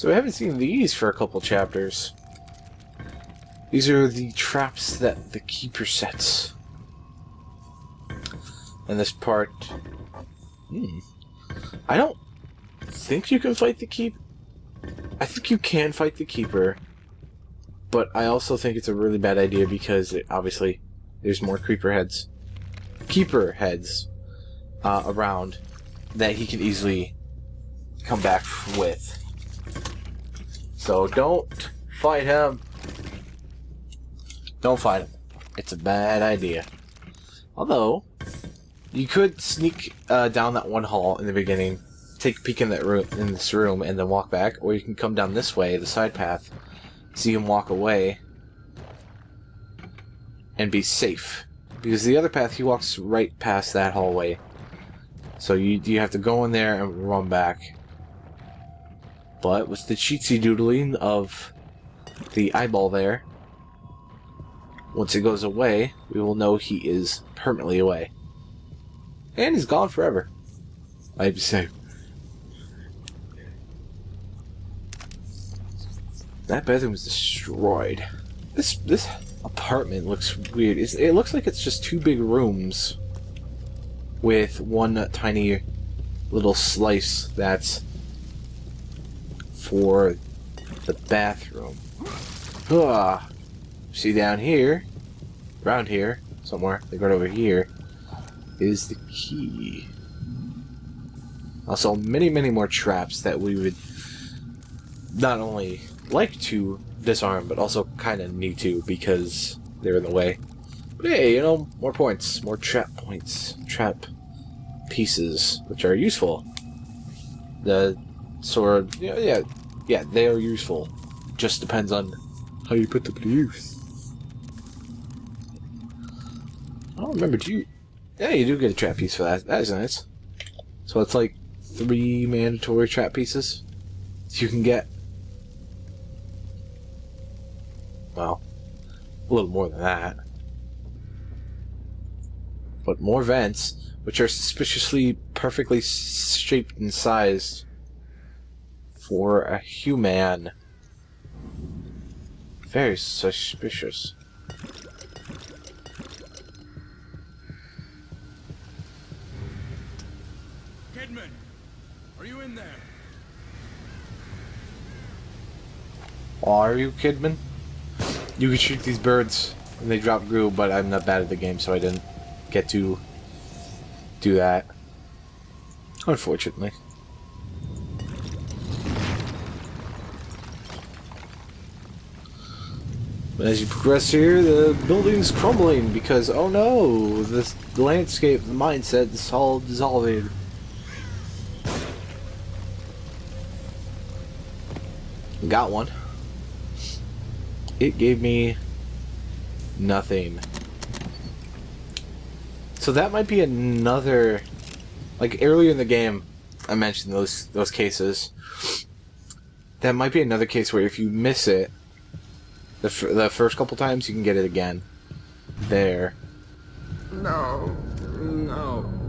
So I haven't seen these for a couple chapters. These are the traps that the Keeper sets. And this part... I don't think you can fight the Keeper. I think you can fight the Keeper. But I also think it's a really bad idea because, obviously, there's more Keeper heads around that he can easily come back with. So don't fight him. Don't fight him. It's a bad idea. Although, you could sneak down that one hall in the beginning, take a peek in this room, and then walk back, or you can come down this way, the side path, see him walk away, and be safe. Because the other path, he walks right past that hallway. So you have to go in there and run back. But with the cheatsy doodling of the eyeball there, once it goes away, we will know he is permanently away. And he's gone forever. I'd say. That bedroom was destroyed. This apartment looks weird. It looks like it's just two big rooms with one tiny little slice that's for the bathroom. See down here, around here, somewhere, like right over here, is the key. Also, many more traps that we would not only like to disarm, but also kind of need to because they're in the way. But hey, you know, more points, more trap points, trap pieces, which are useful. The sword, yeah, they are useful. Just depends on how you put them to use. I don't remember, yeah, you do get a trap piece for that. That is nice. So it's like 3 mandatory trap pieces you can get. Well, a little more than that. But more vents, which are suspiciously perfectly shaped and sized for a human. Very suspicious. Kidman, are you in there? Are you, Kidman? You can shoot these birds and they drop goo, but I'm not bad at the game, so I didn't get to do that. Unfortunately. But as you progress here, the building's crumbling because, oh no, the landscape, the mindset is all dissolving. Got one. It gave me nothing. So that might be another, like earlier in the game, I mentioned those cases. That might be another case where if you miss it, the first couple times, you can get it again. There. No,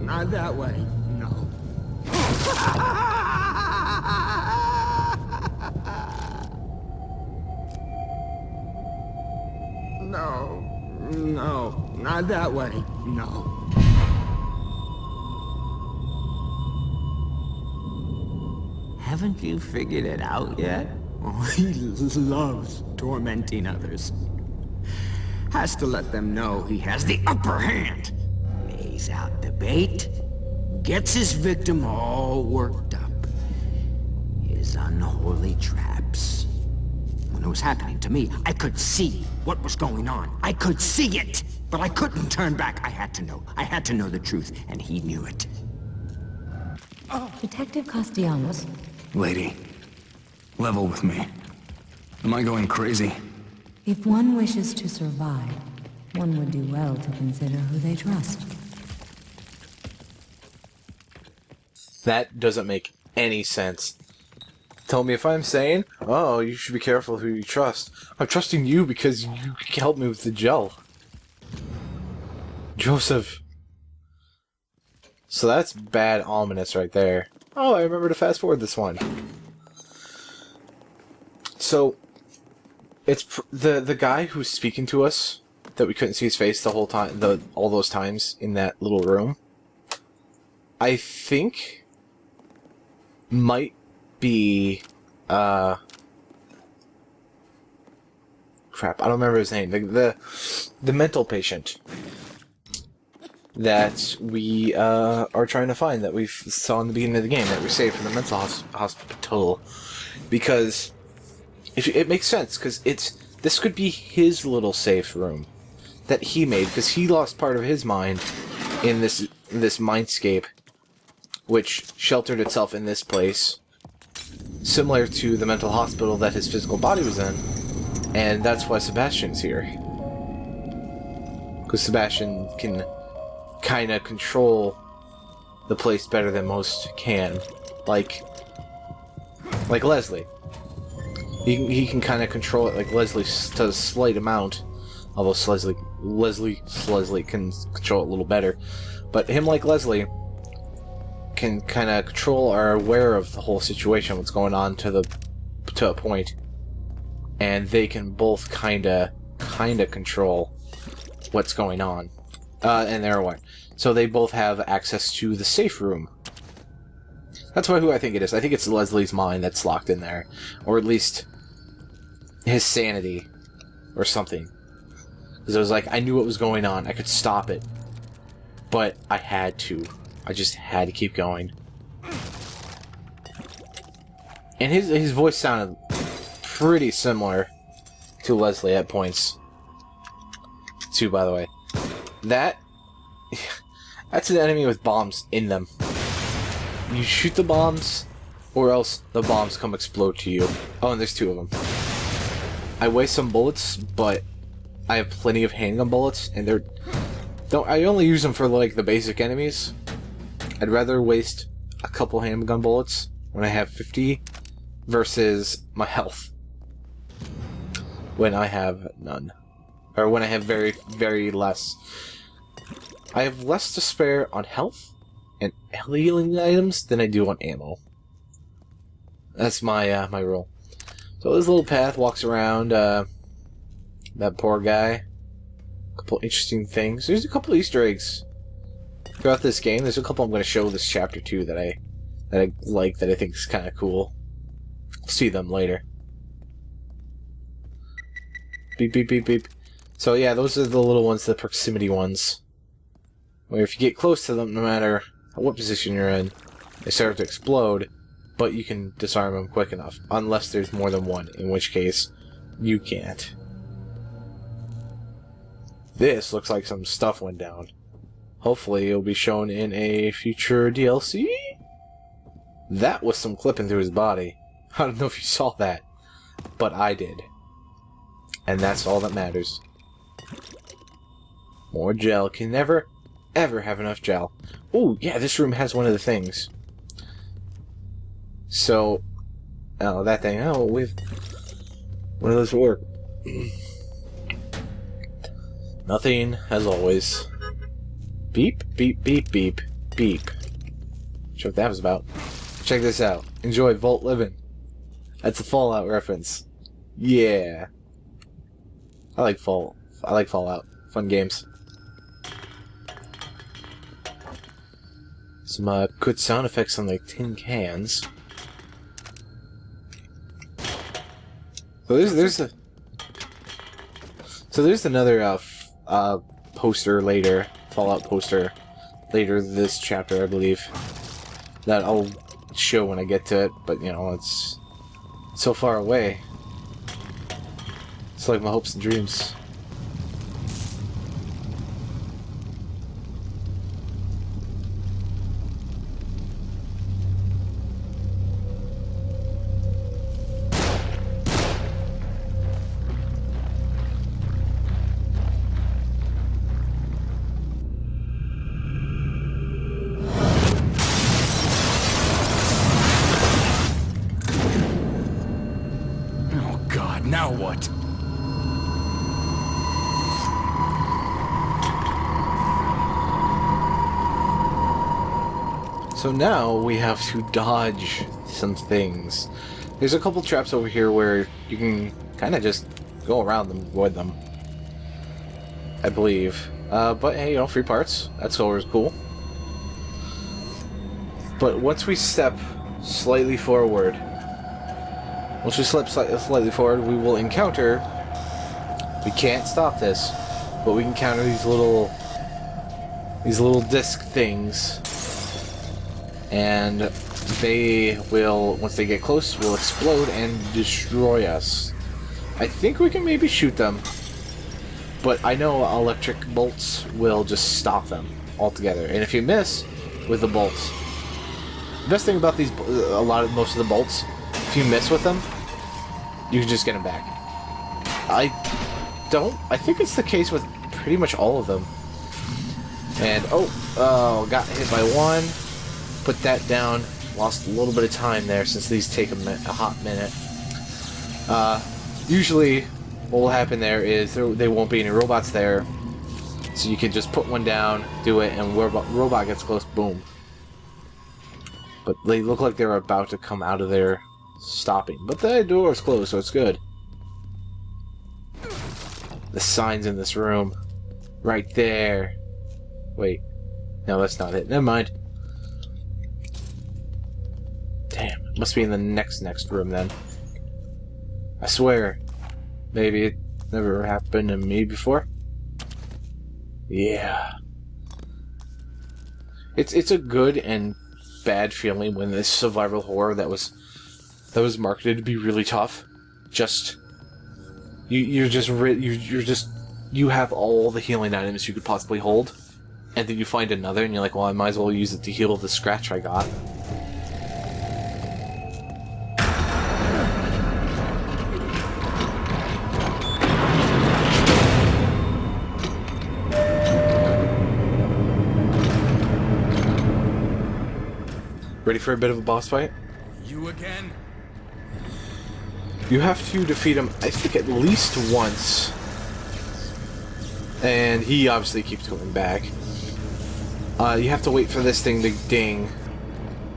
not that way. No. No, not that way. No. Haven't you figured it out yet? Oh, he loves tormenting others. Has to let them know he has the upper hand. Lays out the bait, gets his victim all worked up. His unholy traps. When it was happening to me, I could see what was going on. I could see it, but I couldn't turn back. I had to know. I had to know the truth, and he knew it. Detective Castellanos? Lady, level with me. Am I going crazy? If one wishes to survive, one would do well to consider who they trust. That doesn't make any sense. Tell me if I'm sane? Oh, you should be careful who you trust. I'm trusting you because you can help me with the gel. Joseph. So that's bad ominous right there. Oh, I remember to fast forward this one. So, it's the guy who's speaking to us that we couldn't see his face the whole time, all those times in that little room. I think might be crap. I don't remember his name. The mental patient that we are trying to find, that we saw in the beginning of the game, that we saved from the mental hospital, because it makes sense, because this could be his little safe room that he made, because he lost part of his mind in this mindscape, which sheltered itself in this place, similar to the mental hospital that his physical body was in, and that's why Sebastian's here, because Sebastian can kind of control the place better than most can, like Leslie. He can kind of control it like Leslie to a slight amount, although Leslie can control it a little better. But him, like Leslie, can kind of control or are aware of the whole situation, what's going on to a point, and they can both kind of control what's going on, and they're aware. So they both have access to the safe room. That's who I think it is. I think it's Leslie's mind that's locked in there, or at least his sanity, or something. Because it was like, I knew what was going on. I could stop it, but I had to. I just had to keep going. And his voice sounded pretty similar to Leslie at points, too, by the way. That's an enemy with bombs in them. You shoot the bombs, or else the bombs come explode to you. Oh, and there's two of them. I waste some bullets, but I have plenty of handgun bullets, and I only use them for, like, the basic enemies. I'd rather waste a couple handgun bullets when I have 50 versus my health when I have none. Or when I have very, very less. I have less to spare on health and healing items than I do on ammo. That's my my rule. So this little path walks around that poor guy. A couple interesting things. There's a couple Easter eggs throughout this game. There's a couple I'm going to show this chapter too that I like, that I think is kind of cool. We'll see them later. Beep beep beep beep. So yeah, those are the little ones, the proximity ones, where if you get close to them, no matter what position you're in, they start to explode, but you can disarm them quick enough, unless there's more than one, in which case you can't. This looks like some stuff went down. Hopefully it'll be shown in a future DLC? That was some clipping through his body. I don't know if you saw that, but I did. And that's all that matters. More gel. Can never, ever have enough gel. Oh, yeah, this room has one of the things. So, oh, that thing. Oh, we've... When does this work? Nothing, as always. Beep, beep, beep, beep, beep. Sure what that was about. Check this out. Enjoy Vault Living. That's a Fallout reference. Yeah. I like Fallout. Fun games. Some good sound effects on the tin cans. So there's another poster later, Fallout poster later this chapter, I believe, that I'll show when I get to it. But you know, it's so far away. It's like my hopes and dreams. Oh God, now what? So now we have to dodge some things. There's a couple traps over here where you can kind of just go around them, avoid them. I believe. But hey, you know, free parts. That's always cool. But once we step slightly forward, slightly forward, we will encounter. We can't stop this, but we can encounter these little disc things, and they will, once they get close, will explode and destroy us. I think we can maybe shoot them, but I know electric bolts will just stop them altogether. And if you miss with the bolts, the best thing about these, most of the bolts, if you miss with them, you can just get them back. I think it's the case with pretty much all of them. And, oh, got hit by one. Put that down. Lost a little bit of time there since these take a hot minute. Usually, what will happen there is there won't be any robots there. So you can just put one down, do it, and robot gets close, boom. But they look like they're about to come out of there stopping. But the door is closed, so it's good. The sign's in this room. Right there. Wait. No, that's not it. Never mind. Damn. It must be in the next room then. I swear. Maybe it never happened to me before. Yeah. It's a good and bad feeling when this survival horror that was marketed to be really tough, just you have all the healing items you could possibly hold, and then you find another and you're like, well, I might as well use it to heal the scratch I got. Ready for a bit of a boss fight? You again? You have to defeat him, I think, at least once. And he obviously keeps coming back. You have to wait for this thing to ding.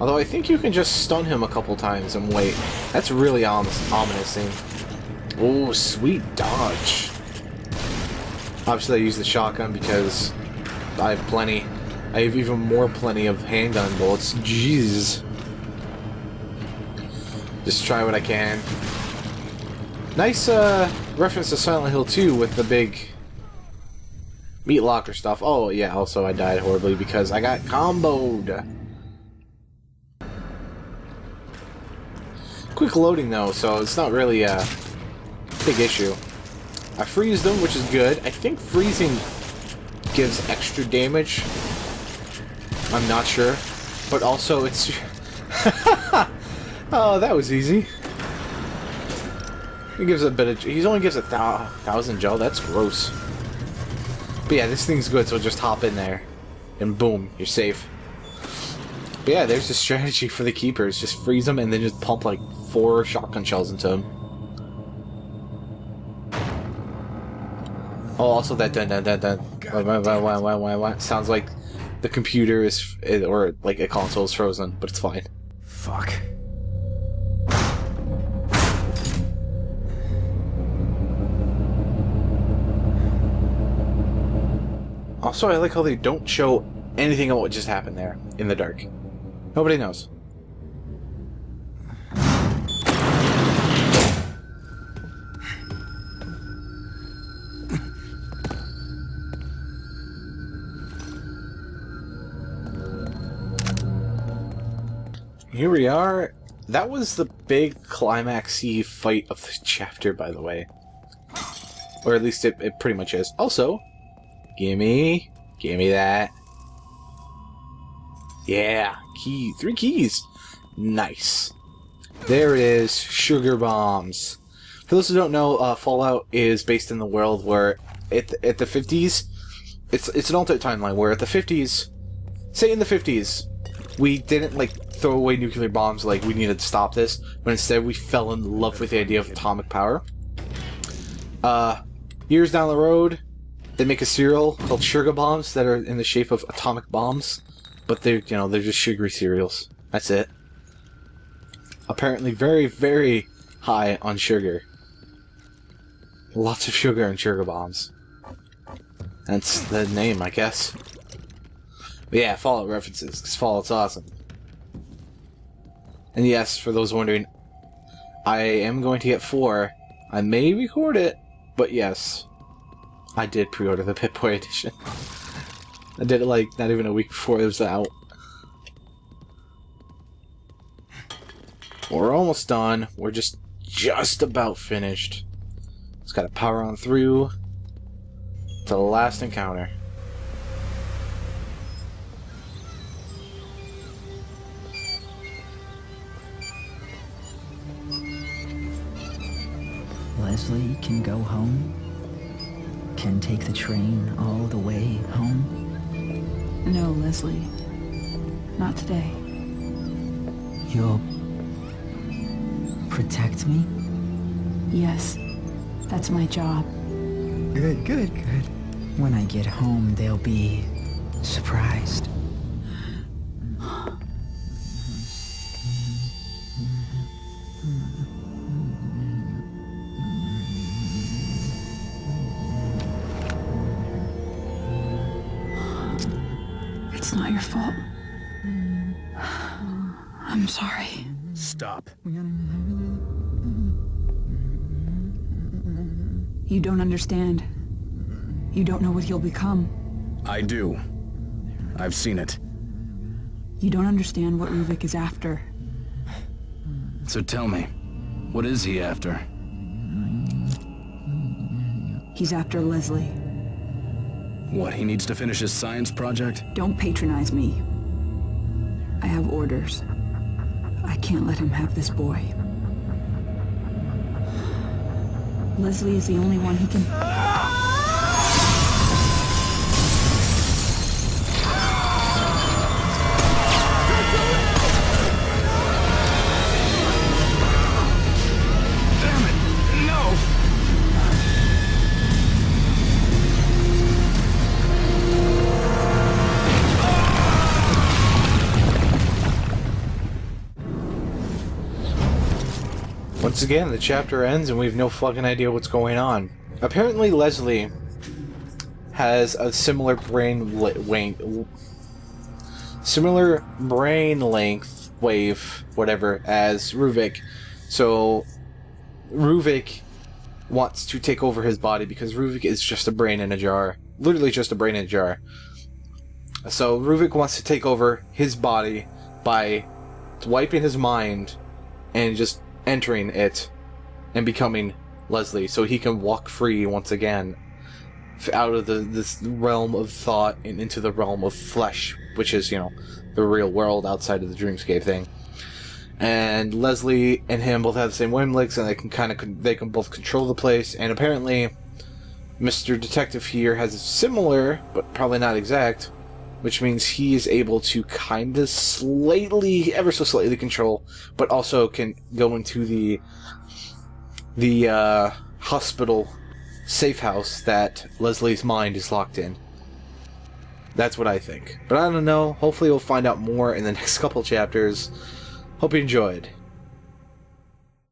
Although I think you can just stun him a couple times and wait. That's really ominous thing. Oh, sweet dodge. Obviously I use the shotgun because I have plenty. I have even more plenty of handgun bullets. Jeez. Just try what I can. Nice reference to Silent Hill 2 with the big meat locker stuff. Oh yeah, also I died horribly because I got comboed. Quick loading though, so it's not really a big issue. I freezed them, which is good. I think freezing gives extra damage. I'm not sure. But also it's... Oh, that was easy. He gives a bit of... He only gives 1,000 gel. That's gross. But yeah, this thing's good, so just hop in there. And boom, you're safe. But yeah, there's a strategy for the keepers. Just freeze them and then just pump like 4 shotgun shells into them. Oh, also that dun. What? Sounds like the computer is, or like a console is frozen, but it's fine. Fuck. Also, I like how they don't show anything of what just happened there in the dark. Nobody knows. Here we are. That was the big climax-y fight of the chapter, by the way. Or at least it pretty much is. Also, gimme that. Yeah, 3 keys. Nice. There it is, sugar bombs. For those who don't know, Fallout is based in the world where at the 50s, it's an alternate timeline where at the 50s, say in the 50s, we didn't like throw away nuclear bombs like we needed to stop this, but instead we fell in love with the idea of atomic power. Years down the road, they make a cereal called sugar bombs that are in the shape of atomic bombs, but they're just sugary cereals. That's it. apparently very, very high on sugar. Lots of sugar and sugar bombs. That's the name, I guess. But yeah, Fallout references, because Fallout's awesome. And yes, for those wondering, I am going to get 4. I may record it, but yes, I did pre-order the Pip-Boy edition. I did it like not even a week before it was out. We're almost done. We're just about finished. Just gotta power on through to the last encounter. Leslie can go home? Can take the train all the way home? No, Leslie. Not today. You'll protect me? Yes. That's my job. Good, good, good. When I get home, they'll be surprised. It's not your fault. I'm sorry. Stop. You don't understand. You don't know what you'll become. I do. I've seen it. You don't understand what Ruvik is after. So tell me, what is he after? He's after Leslie. What, he needs to finish his science project? Don't patronize me. I have orders. I can't let him have this boy. Leslie is the only one he can... Once again, the chapter ends and we have no fucking idea what's going on. Apparently Leslie has a similar brain length wave, whatever, as Ruvik. So Ruvik wants to take over his body because Ruvik is just a brain in a jar. Literally just a brain in a jar. So Ruvik wants to take over his body by wiping his mind and just entering it and becoming Leslie, so he can walk free once again out of this realm of thought and into the realm of flesh, which is, you know, the real world outside of the dreamscape thing. And Leslie and him both have the same wavelengths, and they can both control the place. And apparently, Mr. Detective here has a similar, but probably not exact, which means he is able to kind of slightly, ever so slightly control, but also can go into the hospital safe house that Leslie's mind is locked in. That's what I think. But I don't know. Hopefully we'll find out more in the next couple chapters. Hope you enjoyed.